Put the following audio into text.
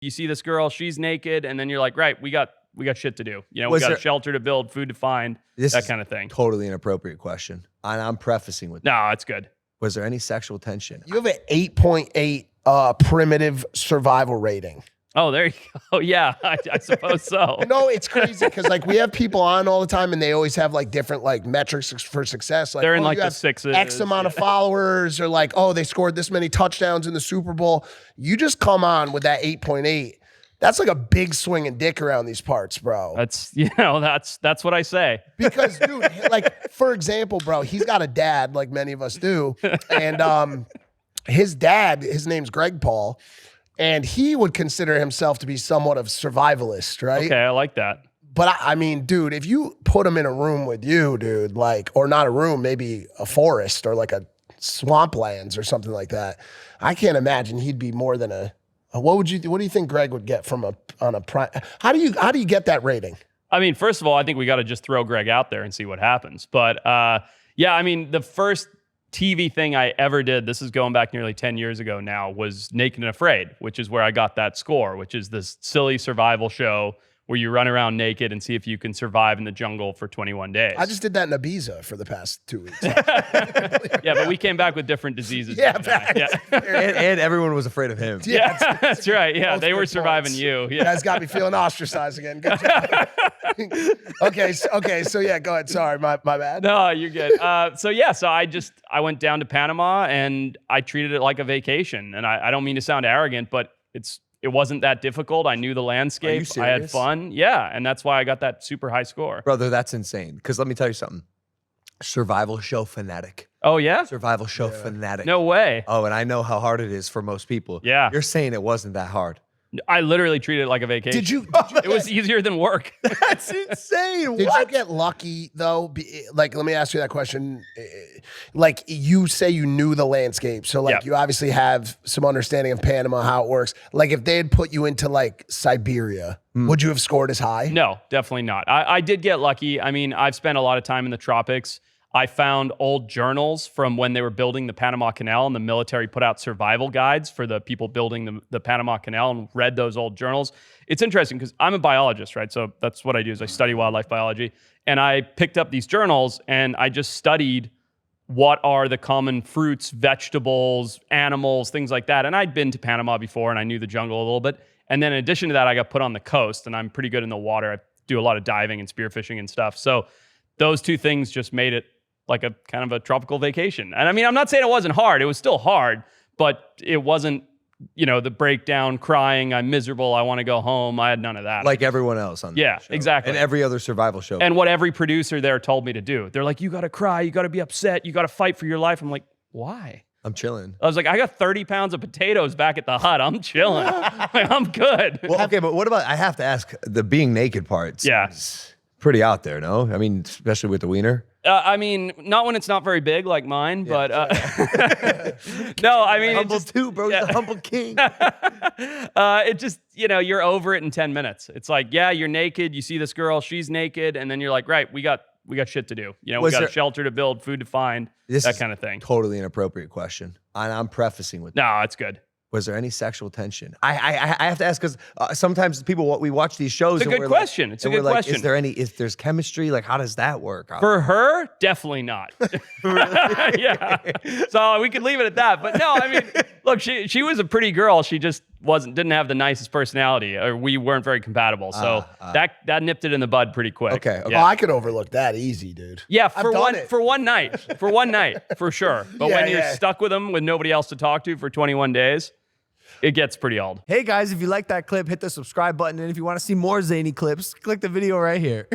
You see this girl, she's naked, and then you're like, right, we got shit to do. You know, we Was got there- a shelter to build, food to find, that kind of thing. Totally inappropriate question. And I'm prefacing with No, it's good. Was there any sexual tension? You have an 8.8 primitive survival rating. Oh, there you go. Yeah, I suppose so. No, it's crazy because like we have people on all the time and they always have like different like metrics for success. Like, They're in oh, like you the have sixes. X amount of followers, or like, oh, they scored this many touchdowns in the Super Bowl. You just come on with that 8.8. That's like a big swinging dick around these parts, bro. That's that's what I say. Because, dude, like, for example, bro, he's got a dad like many of us do. And his dad, his name's Greg Paul, and he would consider himself to be somewhat of survivalist, right? Okay, I like that. But I mean, dude, if you put him in a room with you, dude, like, or not a room, maybe a forest or like a swamplands or something like that, I can't imagine he'd be more than a. What do you think Greg would get from on a prime? How do you get that rating? I mean, first of all, I think we got to just throw Greg out there and see what happens. But yeah, I mean, the first TV thing I ever did, this is going back nearly 10 years ago now, was Naked and Afraid, which is where I got that score, which is this silly survival show where you run around naked and see if you can survive in the jungle for 21 days. I just did that in Ibiza for the past 2 weeks. Yeah, but we came back with different diseases. Yeah, yeah. and everyone was afraid of him. Yeah, that's right. Yeah, they were surviving points. you. You Yeah. guys got me feeling ostracized again. Good job. Okay, so yeah, go ahead. Sorry, my bad. No, you're good. So I went down to Panama and I treated it like a vacation. And I don't mean to sound arrogant, but it wasn't that difficult. I knew the landscape. I had serious? fun. Yeah, and that's why I got that super high score. Brother, that's insane. Because let me tell you something. Survival show fanatic. Oh yeah? Survival show fanatic. No way. Oh, and I know how hard it is for most people. Yeah. You're saying it wasn't that hard. I literally treated it like a vacation. Did you It was easier than work. That's insane. Did you get lucky though? Like, let me ask you that question. Like, you say you knew the landscape, so like you obviously have some understanding of Panama, how it works. Like, if they had put you into like Siberia, would you have scored as high? No, definitely not. I did get lucky. I mean, I've spent a lot of time in the tropics. I found old journals from when they were building the Panama Canal, and the military put out survival guides for the people building the Panama Canal, and read those old journals. It's interesting because I'm a biologist, right? So that's what I do is I study wildlife biology. And I picked up these journals and I just studied what are the common fruits, vegetables, animals, things like that. And I'd been to Panama before and I knew the jungle a little bit. And then in addition to that, I got put on the coast and I'm pretty good in the water. I do a lot of diving and spearfishing and stuff. So those two things just made it like a kind of a tropical vacation. And I mean, I'm not saying it wasn't hard. It was still hard, but it wasn't, the breakdown, crying, I'm miserable, I want to go home. I had none of that. Like everyone else on the show. Exactly. And every other survival show. And what every producer there told me to do. They're like, you got to cry, you got to be upset, you got to fight for your life. I'm like, why? I'm chilling. I was like, I got 30 pounds of potatoes back at the hut. I'm chilling. I'm good. Well, okay, but what about, I have to ask, the being naked part. Yeah. Pretty out there, no? I mean, especially with the wiener. I mean, not when it's not very big like mine, but no, I mean, Humble too, bro. He's a humble king. it just, you're over it in 10 minutes. It's like, yeah, you're naked. You see this girl, she's naked. And then you're like, right, we got shit to do. We got a shelter to build, food to find, that kind of thing. Totally inappropriate question. And I'm prefacing with No, it's good. Was there any sexual tension? I have to ask because sometimes we watch these shows. It's a good question. It's a good question. Is there if there's chemistry? Like, how does that work? For her, definitely not. Yeah. So we could leave it at that. But no, I mean, look, she was a pretty girl. She just didn't have the nicest personality, or we weren't very compatible. So that nipped it in the bud pretty quick. Okay. Yeah. Oh, I could overlook that easy, dude. Yeah, for one night, for sure. But when you're stuck with them with nobody else to talk to for 21 days, it gets pretty old. Hey guys, if you like that clip, hit the subscribe button. And if you want to see more zany clips, click the video right here.